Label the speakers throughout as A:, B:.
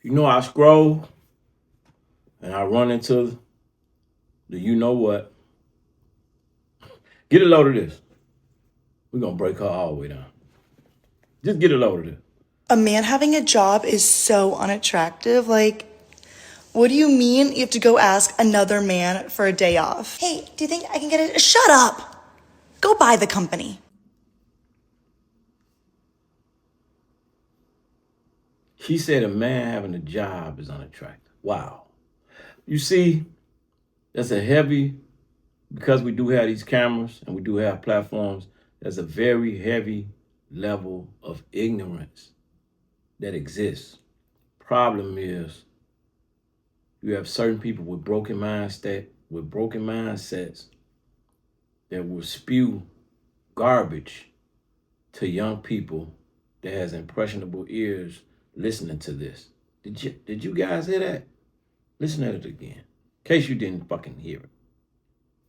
A: You know, I scroll and I run into the you know what. Get a load of this. We're going to break her all the way down. Just get a load of this.
B: A man having a job is so unattractive. Like, what do you mean you have to go ask another man for a day off? Hey, do you think I can get it? Shut up! Go buy the company.
A: She said a man having a job is unattractive. Wow. You see, that's a heavy, because we do have these cameras and we do have platforms, there's a very heavy level of ignorance that exists. Problem is, you have certain people with broken mindsets that will spew garbage to young people that has impressionable ears listening to this. Did you guys hear that? Listen to it again, in case you didn't fucking hear it.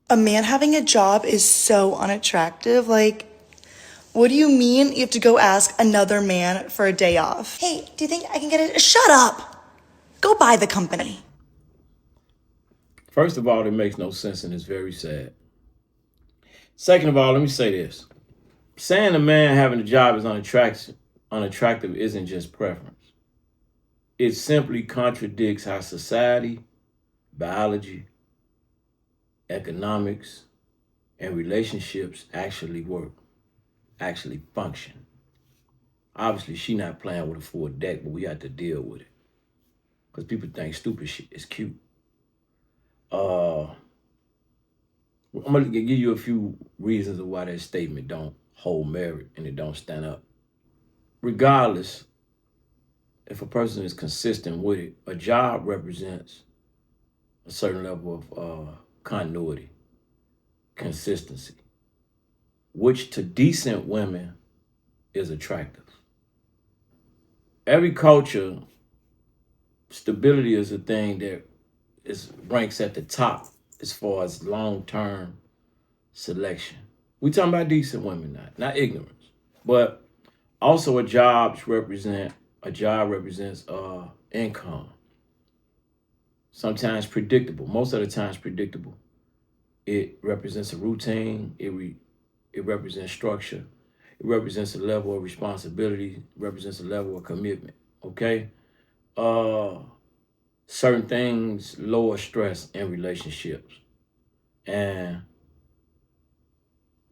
B: A man having a job is so unattractive. Like, what do you mean you have to go ask another man for a day off? Hey, do you think I can get it? Shut up! Go buy the company.
A: First of all, it makes no sense and it's very sad. Second of all, let me say this. Saying a man having a job is unattractive isn't just preference. It simply contradicts how society, biology, economics, and relationships actually work, actually function. Obviously, she not playing with a full deck, but we have to deal with it. Because people think stupid shit is cute. I'm going to give you a few reasons of why that statement don't hold merit and it don't stand up. Regardless, if a person is consistent with it, a job represents a certain level of continuity, consistency, which to decent women is attractive. Every culture, stability is a thing that ranks at the top as far as long-term selection. We talking about decent women, not ignorance. But also a job represents income. Sometimes predictable, most of the times predictable. It represents a routine, it represents structure, it represents a level of responsibility, it represents a level of commitment, okay? Certain things lower stress in relationships and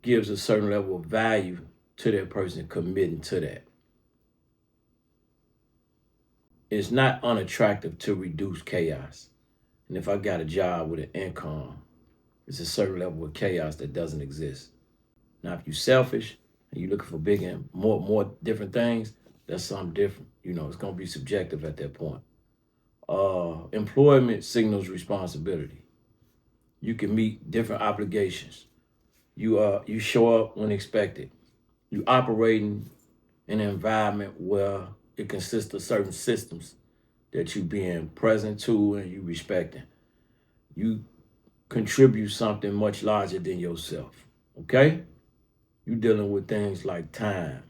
A: gives a certain level of value to that person committing to that. It's not unattractive to reduce chaos. And if I got a job with an income, it's a certain level of chaos that doesn't exist. Now, if you're selfish and you're looking for bigger and more different things, that's something different. You know, it's going to be subjective at that point. Employment signals responsibility. You can meet different obligations. You show up when expected. You operating in an environment where it consists of certain systems that you being present to and you respecting. You contribute something much larger than yourself, okay? You dealing with things like time.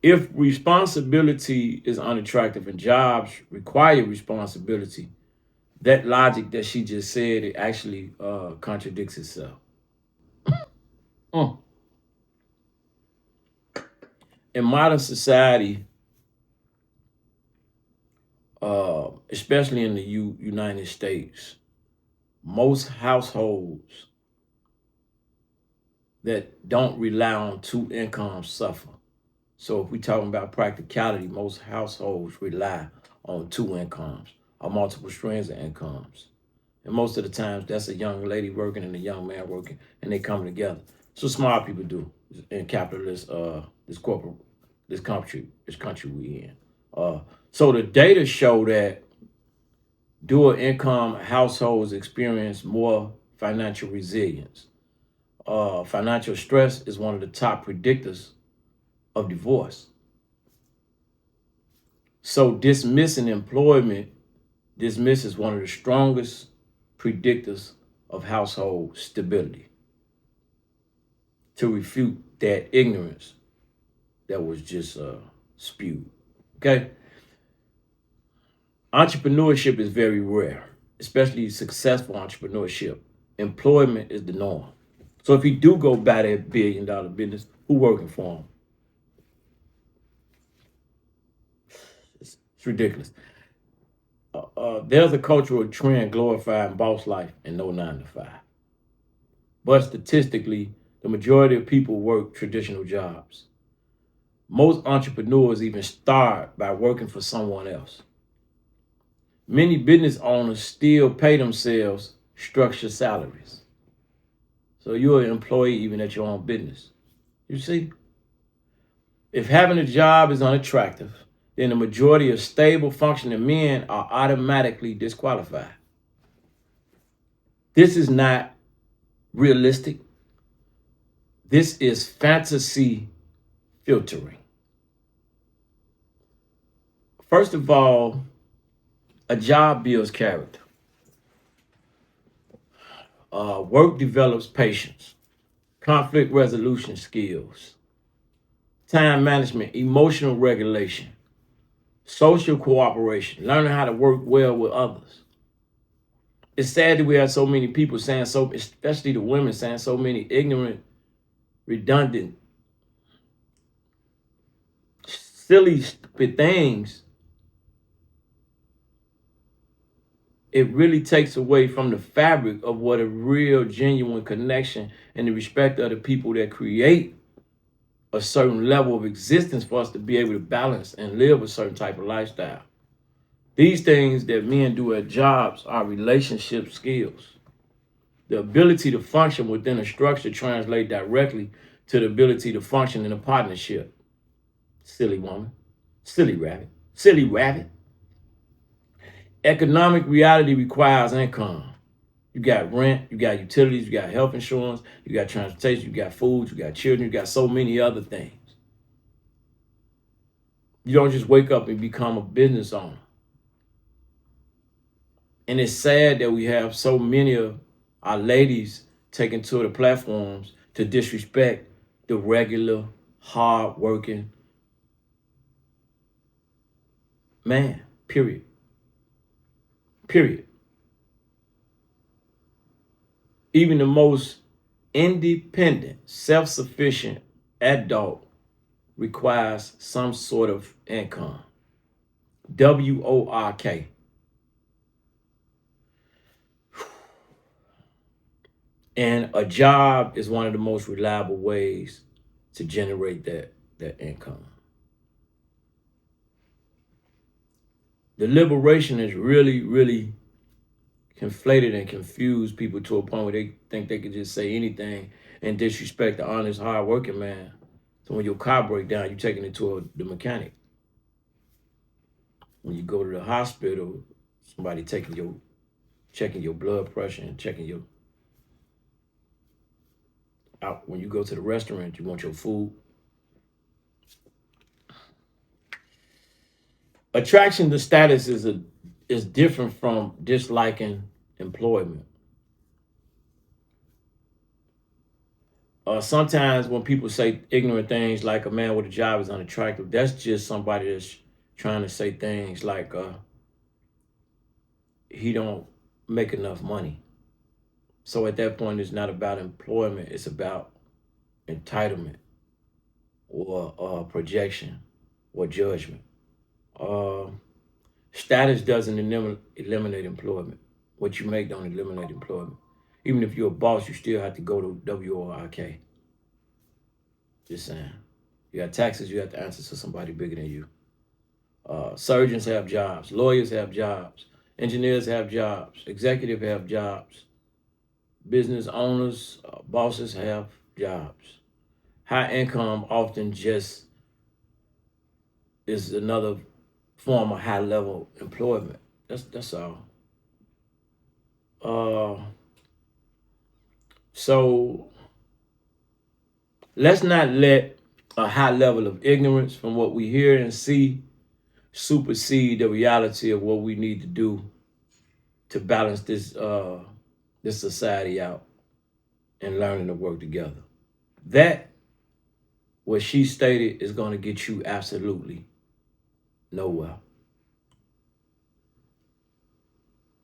A: If responsibility is unattractive and jobs require responsibility, that logic that she just said, it actually contradicts itself. In modern society, especially in the United States, most households that don't rely on two incomes suffer. So if we're talking about practicality, most households rely on two incomes or multiple streams of incomes. And most of the times that's a young lady working and a young man working and they come together. So smart people do in capitalist, this country we in. So the data show that dual income households experience more financial resilience. Financial stress is one of the top predictors of divorce. So dismissing employment dismisses one of the strongest predictors of household stability. To refute that ignorance, that was just spewed. Okay? Entrepreneurship is very rare, especially successful entrepreneurship. Employment is the norm. So if you do go buy that $1 billion business, who working for him? It's ridiculous. There's a cultural trend glorifying boss life and no 9 to 5. But statistically, the majority of people work traditional jobs. Most entrepreneurs even start by working for someone else. Many business owners still pay themselves structured salaries. So you're an employee even at your own business. You see? If having a job is unattractive, then the majority of stable, functioning men are automatically disqualified. This is not realistic. This is fantasy filtering. First of all, a job builds character. Work develops patience, conflict resolution skills, time management, emotional regulation, social cooperation, learning how to work well with others. It's sad that we have so many people saying so, especially the women, saying so many ignorant, redundant, silly, stupid things. It really takes away from the fabric of what a real, genuine connection and the respect of the people that create a certain level of existence for us to be able to balance and live a certain type of lifestyle. These things that men do at jobs are relationship skills. The ability to function within a structure translates directly to the ability to function in a partnership. Silly woman, silly rabbit, silly rabbit. Economic reality requires income. You got rent, you got utilities, you got health insurance, you got transportation, you got food, you got children, you got so many other things. You don't just wake up and become a business owner. And it's sad that we have so many of our ladies taken to the platforms to disrespect the regular, hard-working man, period. Period. Even the most independent, self-sufficient adult requires some sort of income. WORK. And a job is one of the most reliable ways to generate that income. The liberation is really, really conflated and confused people to a point where they think they can just say anything and disrespect the honest, hard-working man. So when your car breaks down, you're taking it to the mechanic. When you go to the hospital, somebody checking your blood pressure and checking your out. When you go to the restaurant, you want your food. Attraction to status is different from disliking employment. Sometimes when people say ignorant things like a man with a job is unattractive, that's just somebody that's trying to say things like he don't make enough money. So at that point, it's not about employment, it's about entitlement or projection or judgment. Status doesn't eliminate employment. What you make don't eliminate employment. Even if you're a boss, you still have to go to WORK. Just saying. You got taxes, you have to answer to somebody bigger than you. Surgeons have jobs. Lawyers have jobs. Engineers have jobs. Executives have jobs. Business owners, bosses have jobs. High income often just is another form of high level employment. That's all. So let's not let a high level of ignorance from what we hear and see supersede the reality of what we need to do to balance this society out and learning to work together. That what she stated is going to get you absolutely nowhere.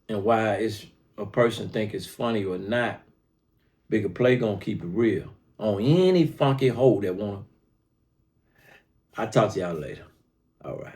A: And why it's a person think it's funny or not, Bigger Play gonna keep it real on any funky hoe that wanna. I'll talk to y'all later. All right.